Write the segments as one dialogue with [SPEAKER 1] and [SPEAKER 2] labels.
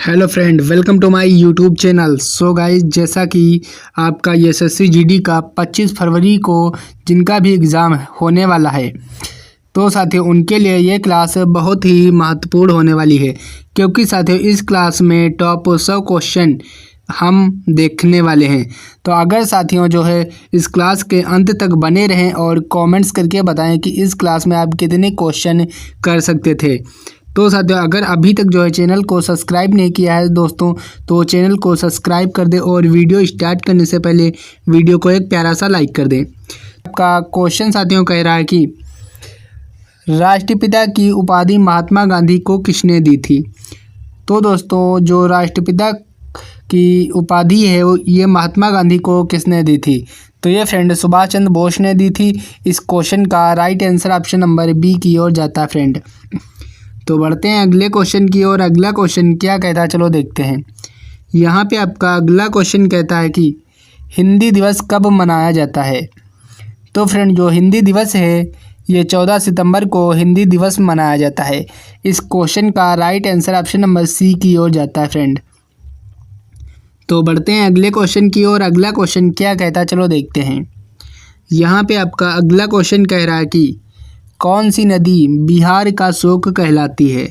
[SPEAKER 1] Hello friend, welcome to my YouTube channel. So guys, जैसा कि आपका एसएससी जीडी का 25 फरवरी को जिनका भी एग्ज़ाम होने वाला है, तो साथियों उनके लिए ये क्लास बहुत ही महत्वपूर्ण होने वाली है, क्योंकि साथियों इस क्लास में टॉप 100 क्वेश्चन हम देखने वाले हैं। तो अगर साथियों जो है इस क्लास के अंत तक बने रहें और कमेंट्स करके बताएं कि इस क्लास में आप कितने क्वेश्चन कर सकते थे। तो साथियों अगर अभी तक जो है चैनल को सब्सक्राइब नहीं किया है दोस्तों, तो चैनल को सब्सक्राइब कर दें और वीडियो स्टार्ट करने से पहले वीडियो को एक प्यारा सा लाइक कर दें। आपका क्वेश्चन साथियों कह रहा है कि राष्ट्रपिता की उपाधि महात्मा गांधी को किसने दी थी। तो दोस्तों जो राष्ट्रपिता की उपाधि है वो ये महात्मा गांधी को किसने दी थी, तो ये फ्रेंड सुभाष चंद्र बोस ने दी थी। इस क्वेश्चन का right answer option number B की ओर जाता है फ्रेंड। तो बढ़ते हैं अगले क्वेश्चन की ओर। अगला क्वेश्चन क्या कहता है, चलो देखते हैं। यहाँ पे आपका अगला क्वेश्चन कहता है कि हिंदी दिवस कब मनाया जाता है। तो फ्रेंड जो हिंदी दिवस है ये 14 सितंबर को हिंदी दिवस मनाया जाता है। इस क्वेश्चन का right answer option number C की ओर जाता है फ्रेंड। तो बढ़ते हैं अगले क्वेश्चन की ओर। अगला क्वेश्चन क्या कहता है, चलो देखते हैं। यहाँ पे आपका अगला क्वेश्चन कह रहा है कि कौन सी नदी बिहार का शोक कहलाती है।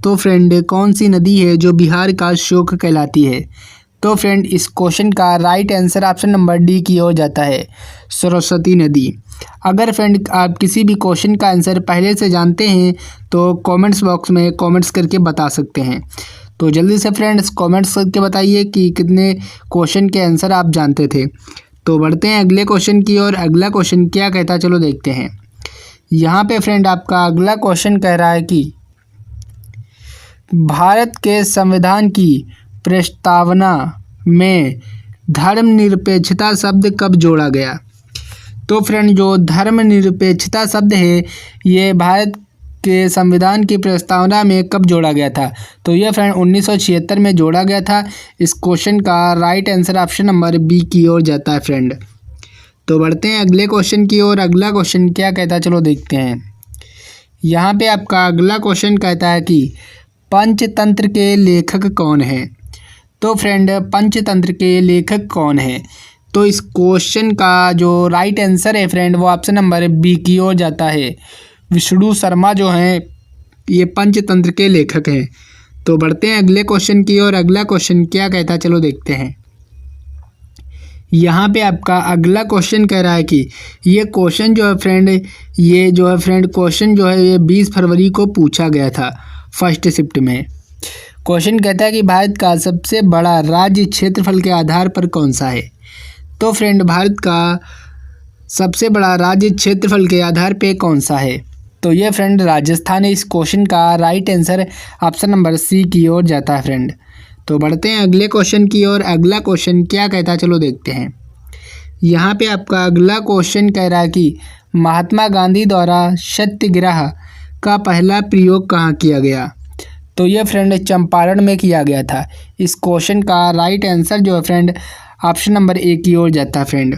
[SPEAKER 1] तो फ्रेंड कौन सी नदी है जो बिहार का शोक कहलाती है। तो फ्रेंड इस क्वेश्चन का right answer option number D की ओर जाता है, सरस्वती नदी। अगर फ्रेंड आप किसी भी क्वेश्चन का आंसर पहले से जानते हैं तो कमेंट्स बॉक्स में कमेंट्स करके बता सकते हैं। तो जल्दी से फ्रेंड्स कमेंट्स करके बताइए कि कितने क्वेश्चन के आंसर आप जानते थे। तो बढ़ते हैं अगले क्वेश्चन की ओर। अगला क्वेश्चन क्या कहता है, चलो देखते हैं। यहाँ पे फ्रेंड आपका अगला क्वेश्चन कह रहा है कि भारत के संविधान की प्रस्तावना में धर्मनिरपेक्षता शब्द कब जोड़ा गया। तो फ्रेंड जो धर्मनिरपेक्षता शब्द है ये भारत के संविधान की प्रस्तावना में कब जोड़ा गया था। तो ये फ्रेंड 1976 में जोड़ा गया था। इस क्वेश्चन का right answer option number B की ओर जाता है फ्रेंड। तो बढ़ते हैं अगले क्वेश्चन की ओर। अगला क्वेश्चन क्या कहता है, चलो देखते हैं। यहाँ पे आपका अगला क्वेश्चन कहता है कि पंचतंत्र के लेखक कौन है। तो फ्रेंड पंचतंत्र के लेखक कौन है। तो इस क्वेश्चन का जो राइट आंसर है फ्रेंड वो ऑप्शन नंबर बी की ओर जाता है, विष्णु शर्मा जो हैं ये पंचतंत्र के लेखक हैं। तो बढ़ते हैं अगले क्वेश्चन की ओर। अगला क्वेश्चन क्या कहता है, चलो देखते हैं। यहाँ पे आपका अगला क्वेश्चन कह रहा है कि ये क्वेश्चन जो है फ्रेंड क्वेश्चन जो है ये 20 फरवरी को पूछा गया था फर्स्ट शिफ्ट में। क्वेश्चन कहता है कि भारत का सबसे बड़ा राज्य क्षेत्रफल के आधार पर कौन सा है। तो फ्रेंड भारत का सबसे बड़ा राज्य क्षेत्रफल के आधार पे कौन सा है। तो ये फ्रेंड राजस्थान है। इस क्वेश्चन का right answer option number C की ओर जाता है फ्रेंड। तो बढ़ते हैं अगले क्वेश्चन की ओर। अगला क्वेश्चन क्या कहता है, चलो देखते हैं। यहाँ पे आपका अगला क्वेश्चन कह रहा है कि महात्मा गांधी द्वारा सत्याग्रह का पहला प्रयोग कहाँ किया गया। तो ये फ्रेंड चंपारण में किया गया था। इस क्वेश्चन का राइट आंसर जो है फ्रेंड ऑप्शन नंबर ए की ओर जाता है फ्रेंड।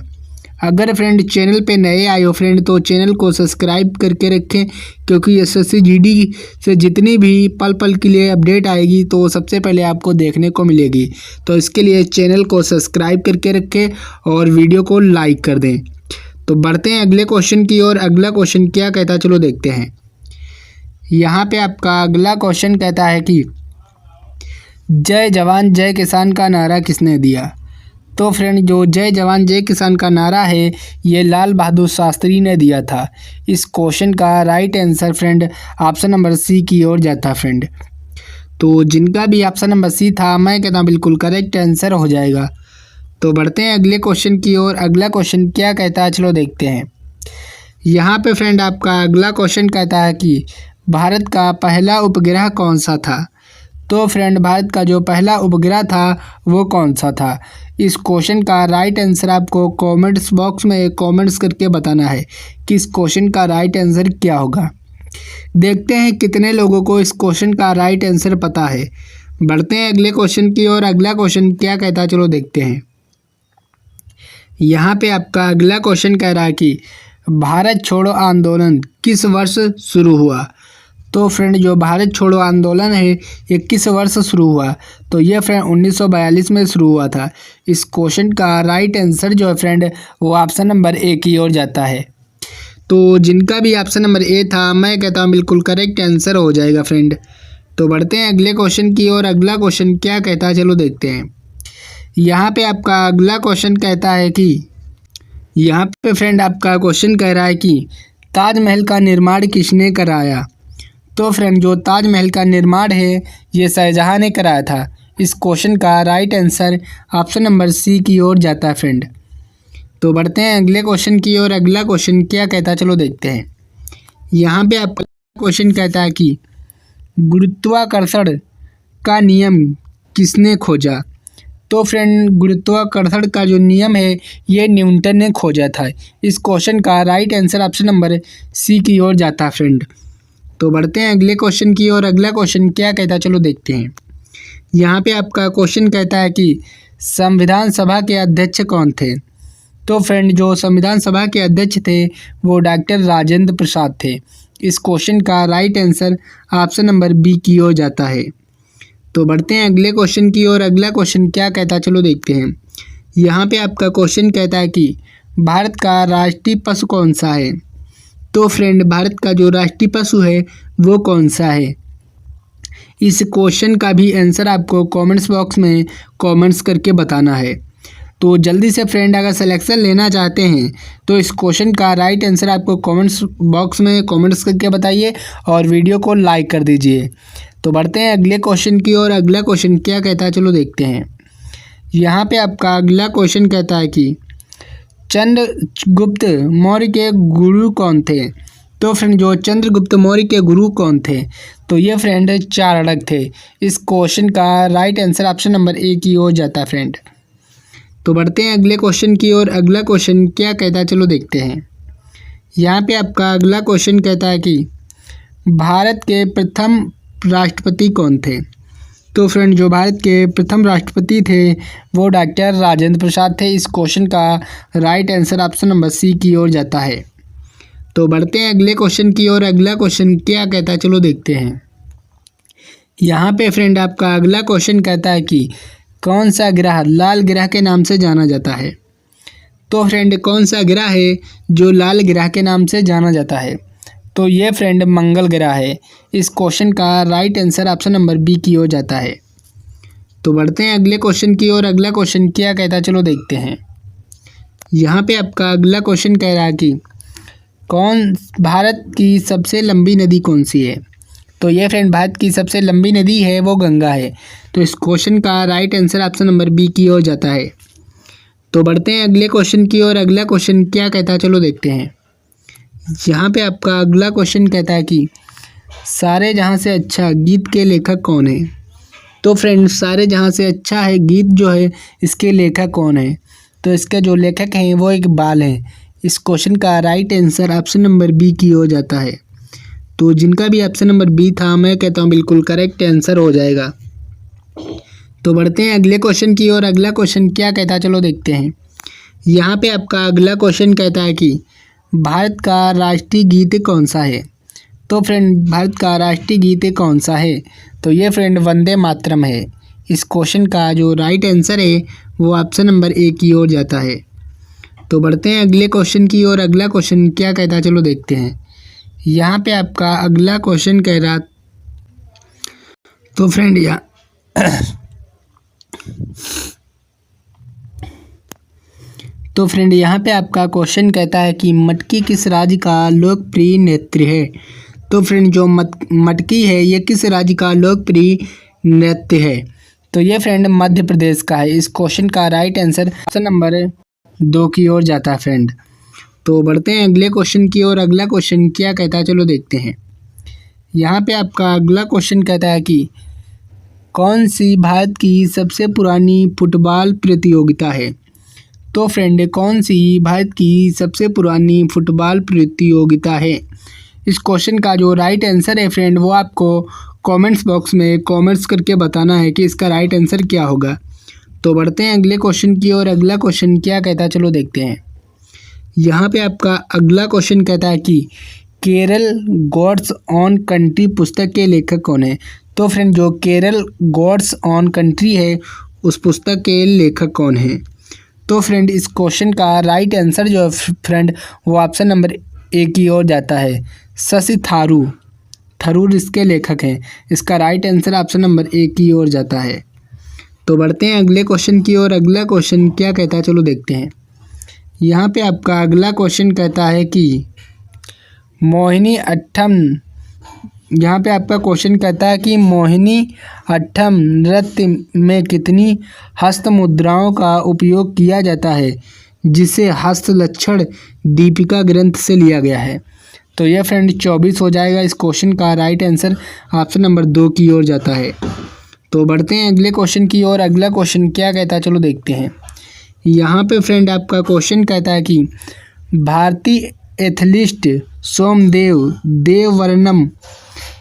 [SPEAKER 1] अगर फ्रेंड चैनल पे नए आए हो फ्रेंड तो चैनल को सब्सक्राइब करके रखें, क्योंकि एसएससी जीडी से जितनी भी पल पल के लिए अपडेट आएगी तो सबसे पहले आपको देखने को मिलेगी। तो इसके लिए चैनल को सब्सक्राइब करके रखें और वीडियो को लाइक कर दें। तो बढ़ते हैं अगले क्वेश्चन की ओर। अगला क्वेश्चन क्या कहता है, चलो देखते हैं। यहाँ पे आपका अगला क्वेश्चन कहता है कि जय जवान जय किसान का नारा किसने दिया। तो फ्रेंड जो जय जवान जय किसान का नारा है ये लाल बहादुर शास्त्री ने दिया था। इस क्वेश्चन का right answer friend option number C की ओर जाता फ्रेंड। तो जिनका भी ऑप्शन नंबर सी था मैं कहता हूँ बिल्कुल करेक्ट आंसर हो जाएगा। तो बढ़ते हैं अगले क्वेश्चन की ओर। अगला क्वेश्चन क्या कहता है, चलो देखते हैं। यहाँ पे फ्रेंड आपका अगला क्वेश्चन कहता है कि भारत का पहला उपग्रह कौन सा था। तो फ्रेंड भारत का जो पहला उपग्रह था वो कौन सा था। इस क्वेश्चन का राइट आंसर आपको कमेंट्स बॉक्स में कमेंट्स करके बताना है कि इस क्वेश्चन का राइट आंसर क्या होगा। देखते हैं कितने लोगों को इस क्वेश्चन का राइट आंसर पता है। बढ़ते हैं अगले क्वेश्चन की ओर। अगला क्वेश्चन क्या कहता है, चलो देखते हैं। यहाँ पे आपका अगला क्वेश्चन कह रहा है कि भारत छोड़ो आंदोलन किस वर्ष शुरू हुआ। तो फ्रेंड जो भारत छोड़ो आंदोलन है ये किस वर्ष शुरू हुआ? तो ये फ्रेंड 1942 में शुरू हुआ था। इस क्वेश्चन का राइट आंसर जो है फ्रेंड वो ऑप्शन नंबर ए की ओर जाता है। तो जिनका भी ऑप्शन नंबर ए था मैं कहता हूँ बिल्कुल करेक्ट आंसर हो जाएगा फ्रेंड। तो बढ़ते हैं अगले क्वेश्चन की ओर। अगला क्वेश्चन क्या कहता है चलो देखते हैं। यहाँ पे आपका अगला क्वेश्चन कहता है कि यहाँ पे फ्रेंड आपका क्वेश्चन कह रहा है कि ताजमहल का निर्माण किसने कराया? तो फ्रेंड जो ताजमहल का निर्माण है ये शाहजहाँ ने कराया था। इस क्वेश्चन का right answer option number C की ओर जाता है फ्रेंड। तो बढ़ते हैं अगले क्वेश्चन की ओर। अगला क्वेश्चन क्या कहता है चलो देखते हैं। यहाँ पे आपका क्वेश्चन कहता है कि गुरुत्वाकर्षण का नियम किसने खोजा? तो फ्रेंड गुरुत्वाकर्षण का जो नियम है ये न्यूटन ने खोजा था। इस क्वेश्चन का right answer option number C की ओर जाता है फ्रेंड। तो बढ़ते हैं अगले क्वेश्चन की ओर। अगला क्वेश्चन क्या कहता है चलो देखते हैं। यहाँ पे आपका क्वेश्चन कहता है कि संविधान सभा के अध्यक्ष कौन थे? तो फ्रेंड जो संविधान सभा के अध्यक्ष थे वो डॉक्टर राजेंद्र प्रसाद थे। इस क्वेश्चन का right answer option number B की ओर जाता है। तो बढ़ते हैं अगले क्वेश्चन की ओर। अगला क्वेश्चन क्या कहता है चलो देखते हैं। यहाँ पे आपका क्वेश्चन कहता है कि भारत का राष्ट्रीय पशु कौन सा है? तो फ्रेंड भारत का जो राष्ट्रीय पशु है वो कौन सा है? इस क्वेश्चन का भी आंसर आपको कमेंट्स बॉक्स में कमेंट्स करके बताना है। तो जल्दी से फ्रेंड अगर सिलेक्शन लेना चाहते हैं तो इस क्वेश्चन का राइट आंसर आपको कमेंट्स बॉक्स में कमेंट्स करके बताइए और वीडियो को लाइक कर दीजिए। तो बढ़ते हैं अगले क्वेश्चन की ओर। अगला क्वेश्चन क्या कहता है चलो देखते हैं। यहाँ पे आपका अगला क्वेश्चन कहता है कि चंद्रगुप्त मौर्य के गुरु कौन थे? तो फ्रेंड जो चंद्रगुप्त मौर्य के गुरु कौन थे? तो ये फ्रेंड चाणक्य थे। इस क्वेश्चन का right answer option number A की ओर जाता है फ्रेंड। तो बढ़ते हैं अगले क्वेश्चन की ओर। अगला क्वेश्चन क्या कहता है चलो देखते हैं। यहाँ पे आपका अगला क्वेश्चन कहता है कि भारत के प्रथम राष्ट्रपति कौन थे? तो फ्रेंड जो भारत के प्रथम राष्ट्रपति थे वो डॉक्टर राजेंद्र प्रसाद थे। इस क्वेश्चन का right answer option number C की ओर जाता है। तो बढ़ते हैं अगले क्वेश्चन की ओर। अगला क्वेश्चन क्या कहता है चलो देखते हैं। यहाँ पे फ्रेंड आपका अगला क्वेश्चन कहता है कि कौन सा ग्रह लाल ग्रह के नाम से जाना जाता है? तो फ्रेंड कौन सा ग्रह है जो लाल ग्रह के नाम से जाना जाता है? तो ये फ्रेंड मंगल ग्रह है। इस क्वेश्चन का right answer option number B की ओर जाता है। तो बढ़ते हैं अगले क्वेश्चन की ओर। अगला क्वेश्चन क्या कहता है चलो देखते हैं। यहाँ पे आपका अगला क्वेश्चन कह रहा है कि भारत की सबसे लंबी नदी कौन सी है? तो ये फ्रेंड भारत की सबसे लंबी नदी है वो गंगा है। तो इस क्वेश्चन का right answer option number B की ओर जाता है। तो बढ़ते हैं अगले क्वेश्चन की ओर। अगला क्वेश्चन क्या कहता है चलो देखते हैं। यहाँ पे आपका अगला क्वेश्चन कहता है कि सारे जहाँ से अच्छा गीत के लेखक कौन है? तो फ्रेंड सारे जहाँ से अच्छा है गीत जो है इसके लेखक कौन है? तो इसके जो लेखक हैं वो इकबाल हैं। इस क्वेश्चन का right answer option number B की ओर जाता है। तो जिनका भी ऑप्शन नंबर बी था मैं कहता हूँ बिल्कुल करेक्ट आंसर हो जाएगा। तो बढ़ते हैं अगले क्वेश्चन की ओर। अगला क्वेश्चन क्या कहता है चलो देखते हैं। यहाँ पे आपका अगला क्वेश्चन कहता है कि भारत का राष्ट्रीय गीत कौन सा है? तो फ्रेंड भारत का राष्ट्रीय गीत कौन सा है? तो ये फ्रेंड वंदे मातरम है। इस क्वेश्चन का जो राइट आंसर है वो ऑप्शन नंबर ए की ओर जाता है। तो बढ़ते हैं अगले क्वेश्चन की ओर। अगला क्वेश्चन क्या कहता है चलो देखते हैं। यहाँ पे आपका अगला क्वेश्चन कह रहा तो फ्रेंड यहाँ पे आपका क्वेश्चन कहता है कि मटकी किस राज्य का लोकप्रिय नृत्य है? तो फ्रेंड जो मटकी है ये किस राज्य का लोकप्रिय नृत्य है? तो ये फ्रेंड मध्य प्रदेश का है। इस क्वेश्चन का राइट आंसर ऑप्शन नंबर 2 की ओर जाता है फ्रेंड। तो बढ़ते हैं अगले क्वेश्चन की ओर। अगला क्वेश्चन क्या कहता है चलो देखते हैं। यहाँ पे आपका अगला क्वेश्चन कहता है कि कौन सी भारत की सबसे पुरानी फुटबॉल प्रतियोगिता है? तो फ्रेंड कौन सी भारत की सबसे पुरानी फुटबॉल प्रतियोगिता है? इस क्वेश्चन का जो राइट आंसर है फ्रेंड वो आपको कमेंट्स बॉक्स में कमेंट्स करके बताना है कि इसका राइट आंसर क्या होगा। तो बढ़ते हैं अगले क्वेश्चन की ओर। अगला क्वेश्चन क्या कहता है चलो देखते हैं। यहाँ पे आपका अगला क्वेश्चन कहता है कि केरल गॉड्स ऑन कंट्री पुस्तक के लेखक कौन है? तो फ्रेंड जो केरल गॉड्स ऑन कंट्री है उस पुस्तक के लेखक कौन है? तो फ्रेंड इस क्वेश्चन का राइट आंसर जो है फ्रेंड वो ऑप्शन नंबर ए की ओर जाता है। शशि थरूर इसके लेखक हैं। इसका right answer option number A की ओर जाता है। तो बढ़ते हैं अगले क्वेश्चन की ओर। अगला क्वेश्चन क्या कहता है चलो देखते हैं। यहाँ पे आपका अगला क्वेश्चन कहता है कि मोहिनी अट्टम, यहाँ पे आपका क्वेश्चन कहता है कि मोहिनी अट्टम नृत्य में कितनी हस्त मुद्राओं का उपयोग किया जाता है जिसे हस्तलक्षण दीपिका ग्रंथ से लिया गया है? तो यह फ्रेंड 24 हो जाएगा। इस क्वेश्चन का राइट आंसर ऑप्शन नंबर 2 की ओर जाता है। तो बढ़ते हैं अगले क्वेश्चन की ओर। अगला क्वेश्चन क्या कहता है चलो देखते हैं। यहाँ पे फ्रेंड आपका क्वेश्चन कहता है कि भारतीय एथलीट सोमदेव देववर्मन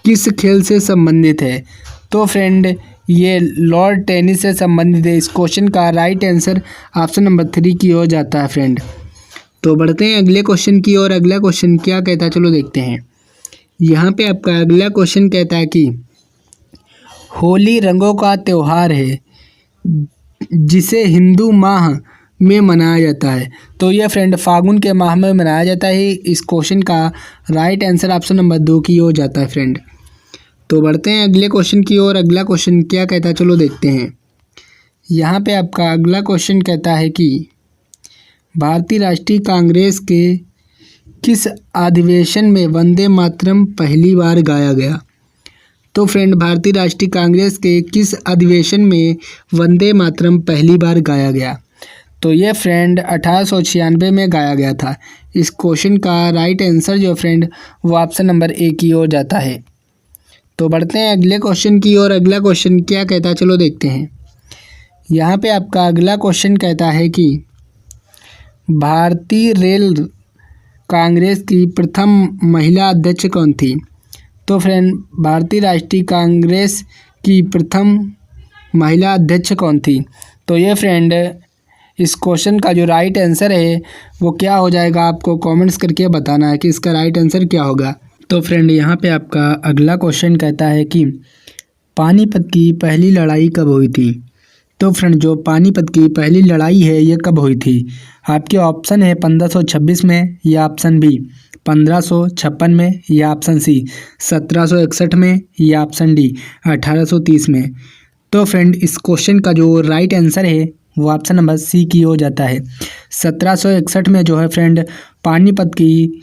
[SPEAKER 1] किस खेल से संबंधित है? तो फ्रेंड ये लॉन टेनिस से संबंधित है। इस क्वेश्चन का राइट आंसर ऑप्शन नंबर 3 की ओर जाता है फ्रेंड। तो बढ़ते हैं अगले क्वेश्चन की ओर। अगला क्वेश्चन क्या कहता है चलो देखते हैं। यहाँ पे आपका अगला क्वेश्चन कहता है कि होली रंगों का त्यौहार है जिसे हिंदू माह में मनाया जाता है। तो यह फ्रेंड फागुन के माह में मनाया जाता है। इस क्वेश्चन का राइट आंसर ऑप्शन नंबर 2 की ओर जाता है फ्रेंड। तो बढ़ते हैं अगले क्वेश्चन की ओर। अगला क्वेश्चन क्या कहता है चलो देखते हैं। यहाँ पे आपका अगला क्वेश्चन कहता है कि भारतीय राष्ट्रीय कांग्रेस के किस अधिवेशन में वंदे मातरम पहली बार गाया गया? तो फ्रेंड भारतीय राष्ट्रीय कांग्रेस के किस अधिवेशन में वंदे मातरम पहली बार गाया गया? तो ये फ्रेंड 1896 में गाया गया था। इस क्वेश्चन का राइट आंसर जो फ्रेंड वो ऑप्शन नंबर ए की ओर जाता है। तो बढ़ते हैं अगले क्वेश्चन की ओर। अगला क्वेश्चन क्या कहता है चलो देखते हैं। यहाँ पे आपका अगला क्वेश्चन कहता है कि भारतीय रेल कांग्रेस की प्रथम महिला अध्यक्ष कौन थी? तो फ्रेंड भारतीय राष्ट्रीय कांग्रेस की प्रथम महिला अध्यक्ष कौन थी? तो ये फ्रेंड इस क्वेश्चन का जो राइट आंसर है वो क्या हो जाएगा, आपको कमेंट्स करके बताना है कि इसका राइट आंसर क्या होगा। तो फ्रेंड यहाँ पे आपका अगला क्वेश्चन कहता है कि पानीपत की पहली लड़ाई कब हुई थी? तो फ्रेंड जो पानीपत की पहली लड़ाई है ये कब हुई थी? आपके ऑप्शन है 1526 में या ऑप्शन बी 1556 में या ऑप्शन सी 1761 में या ऑप्शन डी 1830 में। तो फ्रेंड इस क्वेश्चन का जो राइट आंसर है वो ऑप्शन नंबर सी की हो जाता है। 1761 में जो है फ्रेंड पानीपत की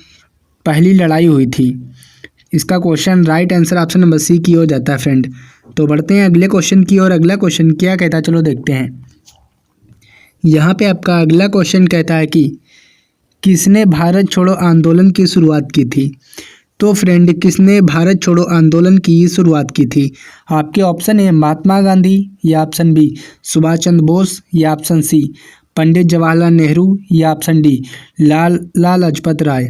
[SPEAKER 1] पहली लड़ाई हुई थी। इसका question right answer option number C की हो जाता है फ्रेंड। तो बढ़ते हैं अगले क्वेश्चन की ओर। अगला क्वेश्चन क्या कहता है चलो देखते हैं। यहाँ पे आपका अगला क्वेश्चन कहता है कि किसने भारत छोड़ो आंदोलन की शुरुआत की थी? तो फ्रेंड किसने भारत छोड़ो आंदोलन की शुरुआत की थी? आपके ऑप्शन है महात्मा गांधी या ऑप्शन बी सुभाष चंद्र बोस या ऑप्शन सी पंडित जवाहरलाल नेहरू या ऑप्शन डी लाला लाजपत राय।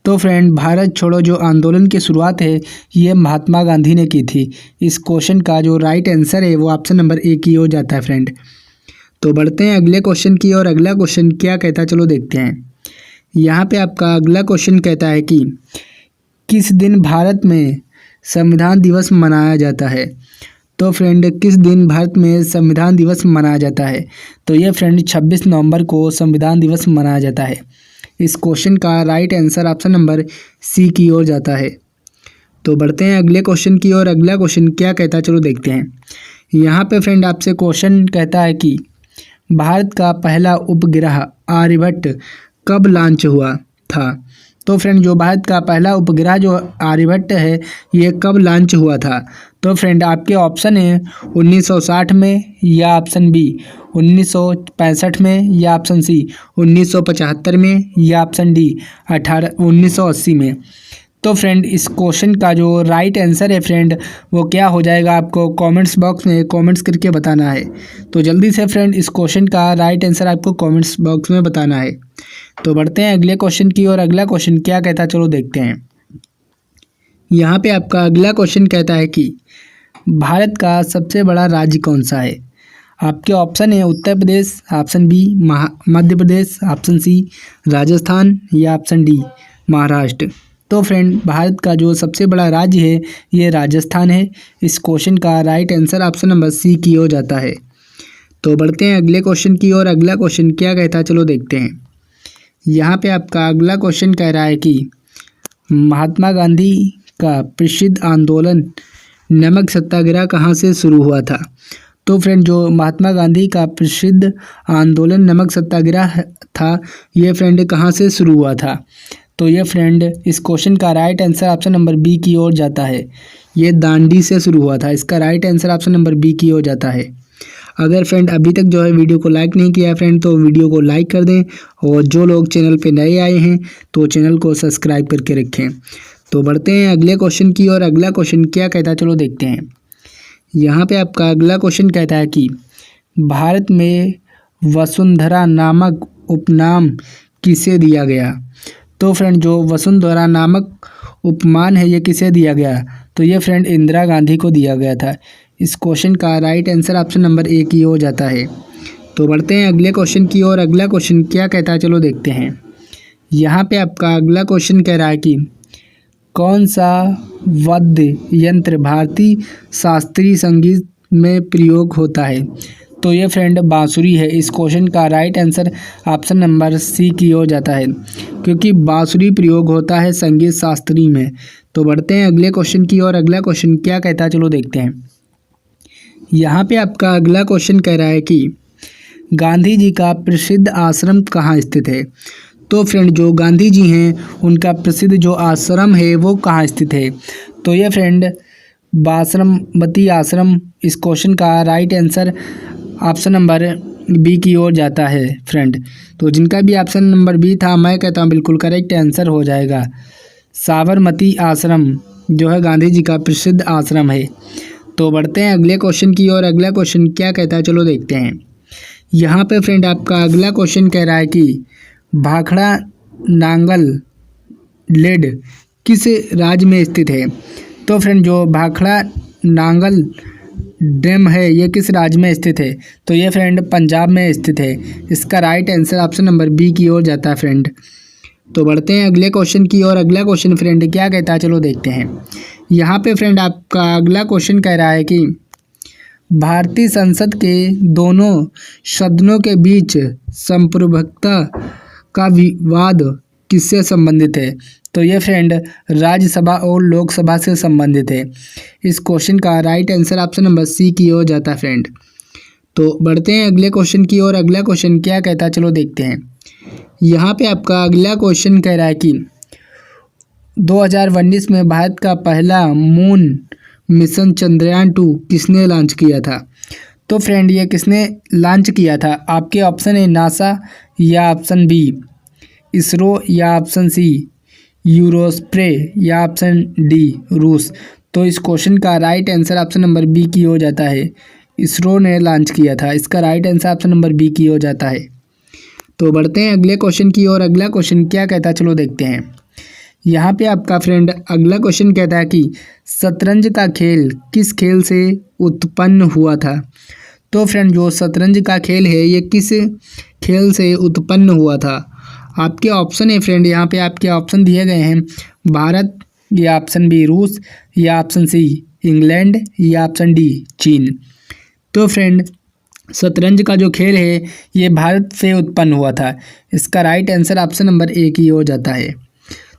[SPEAKER 1] तो फ्रेंड भारत छोड़ो जो आंदोलन की शुरुआत है ये महात्मा गांधी ने की थी। इस क्वेश्चन का जो राइट आंसर है वो ऑप्शन नंबर ए की हो जाता है फ्रेंड। तो बढ़ते हैं अगले क्वेश्चन की ओर। अगला क्वेश्चन क्या कहता है चलो देखते हैं। यहाँ पे आपका अगला क्वेश्चन कहता है कि किस दिन भारत में संविधान दिवस मनाया जाता है? तो फ्रेंड किस दिन भारत में संविधान दिवस मनाया जाता है? तो ये फ्रेंड 26 नवंबर को संविधान दिवस मनाया जाता है। इस क्वेश्चन का right answer option number C की ओर जाता है। तो बढ़ते हैं अगले क्वेश्चन की ओर। अगला क्वेश्चन क्या कहता है चलो देखते हैं। यहाँ पे फ्रेंड आपसे क्वेश्चन कहता है कि भारत का पहला उपग्रह आर्यभट्ट कब लॉन्च हुआ था? तो फ्रेंड जो भारत का पहला उपग्रह जो आर्यभट्ट है ये कब लॉन्च हुआ था? तो फ्रेंड आपके ऑप्शन है 1960 में या ऑप्शन बी 1965 में या ऑप्शन सी 1975 में या ऑप्शन डी 1980 में। तो फ्रेंड इस क्वेश्चन का जो राइट आंसर है फ्रेंड वो क्या हो जाएगा, आपको कमेंट्स बॉक्स में कमेंट्स करके बताना है। तो जल्दी से फ्रेंड इस क्वेश्चन का राइट आंसर आपको कमेंट्स बॉक्स में बताना है। तो बढ़ते हैं अगले क्वेश्चन की ओर। अगला क्वेश्चन क्या कहता है चलो देखते हैं। यहाँ पे आपका अगला क्वेश्चन कहता है कि भारत का सबसे बड़ा राज्य कौन सा है? आपके ऑप्शन है Uttar Pradesh, option B Madhya Pradesh, option C Rajasthan या ऑप्शन डी महाराष्ट्र। तो फ्रेंड भारत का जो सबसे बड़ा राज्य है ये राजस्थान है। इस क्वेश्चन का right answer option number C की हो जाता है। तो बढ़ते हैं अगले क्वेश्चन की ओर। अगला क्वेश्चन क्या कहता है चलो देखते हैं। यहाँ पे आपका अगला क्वेश्चन कह रहा है कि महात्मा गांधी का प्रसिद्ध आंदोलन नमक सत्याग्रह कहाँ से शुरू हुआ था। तो फ्रेंड जो महात्मा गांधी का प्रसिद्ध आंदोलन नमक सत्याग्रह था ये फ्रेंड कहाँ से शुरू हुआ था। तो ये फ्रेंड इस क्वेश्चन का right answer option number B की ओर जाता है। ये दांडी से शुरू हुआ था। इसका right answer option number B की ओर जाता है। अगर फ्रेंड अभी तक जो है वीडियो को लाइक नहीं किया है फ्रेंड तो वीडियो को लाइक कर दें, और जो लोग चैनल पे नए आए हैं तो चैनल को सब्सक्राइब करके रखें। तो बढ़ते हैं अगले क्वेश्चन की ओर। अगला क्वेश्चन क्या कहता है चलो देखते हैं। यहाँ पे आपका अगला क्वेश्चन कहता है कि भारत में वसुंधरा नामक उपनाम किसे दिया गया। तो फ्रेंड जो वसुंधरा नामक उपमान है ये किसे दिया गया। तो ये फ्रेंड इंदिरा गांधी को दिया गया था। इस क्वेश्चन का right answer option number A की हो जाता है। तो बढ़ते हैं अगले क्वेश्चन की ओर। अगला क्वेश्चन क्या कहता है चलो देखते हैं। यहाँ पे आपका अगला क्वेश्चन कह रहा है कि कौन सा वाद्य यंत्र भारतीय शास्त्रीय संगीत में प्रयोग होता है। तो ये फ्रेंड बांसुरी है। इस क्वेश्चन का right answer option number C की हो जाता है, क्योंकि बांसुरी प्रयोग होता है संगीत शास्त्री में। तो बढ़ते हैं अगले क्वेश्चन की ओर। अगला क्वेश्चन क्या कहता है चलो देखते हैं। यहाँ पे आपका अगला क्वेश्चन कह रहा है कि गांधी जी का प्रसिद्ध आश्रम कहाँ स्थित है। तो फ्रेंड जो गांधी जी हैं उनका प्रसिद्ध जो आश्रम है वो कहाँ स्थित है। तो ये फ्रेंड बासरमती आश्रम। इस क्वेश्चन का right answer option number B की ओर जाता है फ्रेंड। तो जिनका भी ऑप्शन नंबर बी था मैं कहता हूँ बिल्कुल करेक्ट आंसर हो जाएगा। साबरमती आश्रम जो है गांधी जी का प्रसिद्ध आश्रम है। तो बढ़ते हैं अगले क्वेश्चन की ओर। अगला क्वेश्चन क्या कहता है चलो देखते हैं। यहाँ पे फ्रेंड आपका अगला क्वेश्चन कह रहा है कि भाखड़ा नांगल लेड किस राज्य में स्थित है। तो फ्रेंड जो भाखड़ा नांगल डैम है ये किस राज्य में स्थित है। तो ये फ्रेंड पंजाब में स्थित है। इसका right answer option number B की ओर जाता है फ्रेंड। तो बढ़ते हैं अगले क्वेश्चन की ओर। अगला क्वेश्चन फ्रेंड क्या कहता है चलो देखते हैं। यहाँ पे फ्रेंड आपका अगला क्वेश्चन कह रहा है कि भारतीय संसद के दोनों सदनों के बीच संप्रभुता का विवाद किससे संबंधित है। तो ये फ्रेंड राज्यसभा और लोकसभा से संबंधित है। इस क्वेश्चन का right answer option number C की ओर जाता है फ्रेंड। तो बढ़ते हैं अगले क्वेश्चन की ओर। अगला क्वेश्चन क्या कहता है चलो देखते हैं। यहाँ पे आपका अगला क्वेश्चन कह रहा है कि 2019 में भारत का पहला मून मिशन चंद्रयान-2 किसने लॉन्च किया था। तो फ्रेंड ये किसने लॉन्च किया था। आपके ऑप्शन है नासा या ऑप्शन बी इसरो या ऑप्शन सी यूरोस्प्रे या ऑप्शन डी रूस। तो इस क्वेश्चन का right answer option number B की हो जाता है। इसरो ने लॉन्च किया था। इसका right answer option number B की हो जाता है। तो बढ़ते हैं अगले क्वेश्चन की ओर। अगला क्वेश्चन क्या कहता है चलो देखते हैं। यहाँ पे आपका फ्रेंड अगला क्वेश्चन कहता है कि शतरंज का खेल किस खेल से उत्पन्न हुआ था। तो फ्रेंड जो शतरंज का खेल है ये किस खेल से उत्पन्न हुआ था। आपके ऑप्शन है फ्रेंड, यहाँ पे आपके ऑप्शन दिए गए हैं भारत या ऑप्शन बी रूस या ऑप्शन सी इंग्लैंड या ऑप्शन डी चीन। तो फ्रेंड शतरंज का जो खेल है ये भारत से उत्पन्न हुआ था। इसका right answer option number A की हो जाता है।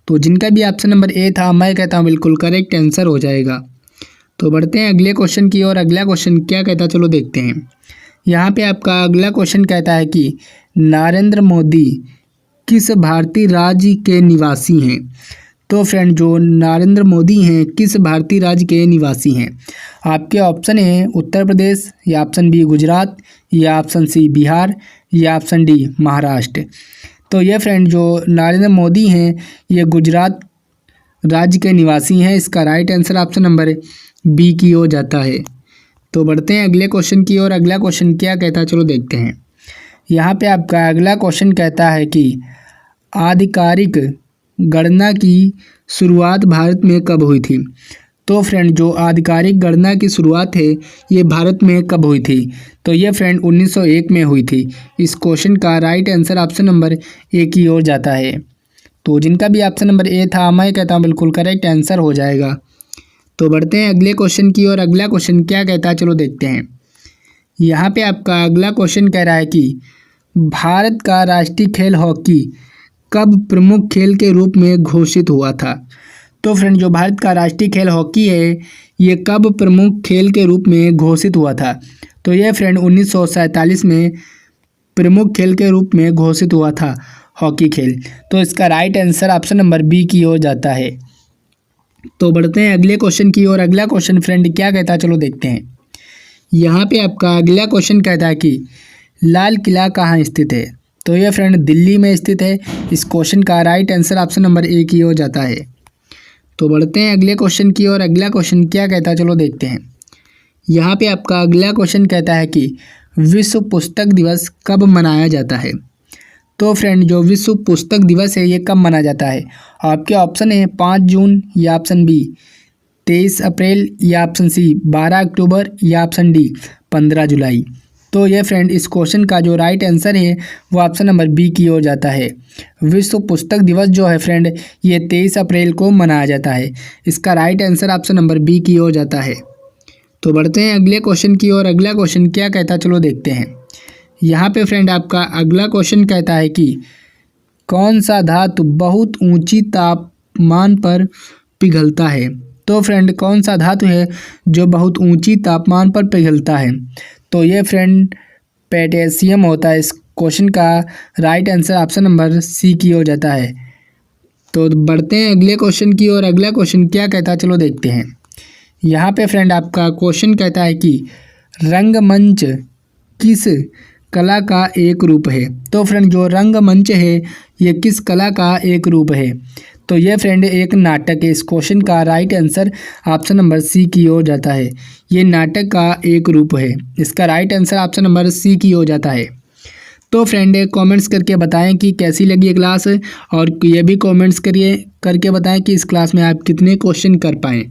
[SPEAKER 1] तो जिनका भी ऑप्शन नंबर ए था मैं कहता हूँ बिल्कुल करेक्ट आंसर हो जाएगा। तो बढ़ते हैं अगले क्वेश्चन की ओर। अगला क्वेश्चन क्या कहता है चलो देखते हैं। यहाँ पे आपका अगला क्वेश्चन कहता है कि नरेंद्र मोदी किस भारतीय राज्य के निवासी हैं। तो फ्रेंड जो नरेंद्र मोदी हैं किस भारतीय राज्य के निवासी हैं। आपके ऑप्शन है उत्तर प्रदेश या ऑप्शन बी गुजरात या ऑप्शन सी बिहार या ऑप्शन डी महाराष्ट्र। तो ये फ्रेंड जो नरेंद्र मोदी हैं ये गुजरात राज्य के निवासी हैं। इसका right answer option number B की हो जाता है। तो बढ़ते हैं अगले क्वेश्चन की ओर। अगला क्वेश्चन क्या कहता है चलो देखते हैं। यहाँ पे आपका अगला क्वेश्चन कहता है कि आधिकारिक गणना की शुरुआत भारत में कब हुई थी। तो फ्रेंड जो आधिकारिक गणना की शुरुआत है ये भारत में कब हुई थी। तो ये फ्रेंड 1901 में हुई थी। इस क्वेश्चन का right answer option number A की ओर जाता है। तो जिनका भी ऑप्शन नंबर ए था मैं कहता हूँ बिल्कुल करेक्ट आंसर हो जाएगा। तो बढ़ते हैं अगले क्वेश्चन की और अगला क्वेश्चन क्या कहता है चलो देखते हैं। यहाँ पे आपका अगला क्वेश्चन कह रहा है कि भारत का राष्ट्रीय खेल हॉकी कब प्रमुख खेल के रूप में घोषित हुआ था। तो फ्रेंड जो भारत का राष्ट्रीय खेल हॉकी है ये कब प्रमुख खेल के रूप में घोषित हुआ था। तो ये फ्रेंड 1947 में प्रमुख खेल के रूप में घोषित हुआ था हॉकी खेल। तो इसका right answer option number B की ओर जाता है। तो बढ़ते हैं अगले क्वेश्चन की और अगला क्वेश्चन फ्रेंड क्या कहता है चलो देखते हैं। यहाँ पे आपका अगला क्वेश्चन कहता है कि लाल किला कहाँ स्थित है। तो ये फ्रेंड दिल्ली में स्थित है। इस क्वेश्चन का right answer option number A की ओर जाता है। तो बढ़ते हैं अगले क्वेश्चन की और अगला क्वेश्चन क्या कहता है चलो देखते हैं। यहाँ पे आपका अगला क्वेश्चन कहता है कि विश्व पुस्तक दिवस कब मनाया जाता है। तो फ्रेंड जो विश्व पुस्तक दिवस है ये कब मनाया जाता है। आपके ऑप्शन है 5 जून या ऑप्शन बी 23 अप्रैल या ऑप्शन सी 12 अक्टूबर या ऑप्शन डी 15 जुलाई। तो ये फ्रेंड इस क्वेश्चन का जो राइट आंसर है वो ऑप्शन नंबर बी की ओर जाता है। विश्व पुस्तक दिवस जो है फ्रेंड ये 23 अप्रैल को मनाया जाता है। इसका right answer option number B की ओर जाता है। तो बढ़ते हैं अगले क्वेश्चन की और अगला क्वेश्चन क्या कहता है चलो देखते हैं। यहाँ पे फ्रेंड आपका अगला क्वेश्चन कहता है कि कौन सा धातु बहुत ऊंची तापमान पर पिघलता है। तो फ्रेंड कौन सा धातु है जो बहुत ऊंची तापमान पर पिघलता है। तो ये फ्रेंड पोटेशियम होता है। इस क्वेश्चन का right answer option number C की हो जाता है। तो बढ़ते हैं अगले क्वेश्चन की और अगला क्वेश्चन क्या कहता है चलो देखते हैं। यहाँ पे फ्रेंड आपका क्वेश्चन कहता है कि रंगमंच किस कला का एक रूप है। तो फ्रेंड जो रंगमंच है ये किस कला का एक रूप है। तो ये फ्रेंड एक नाटक है। इस क्वेश्चन का right answer option number C की ओर जाता है। ये नाटक का एक रूप है। इसका right answer option number C की ओर जाता है। तो फ्रेंड कमेंट्स करके बताएं कि कैसी लगी ये क्लास और ये भी कमेंट्स करके बताएं कि इस क्लास में आप कितने क्वेश्चन कर पाएँ।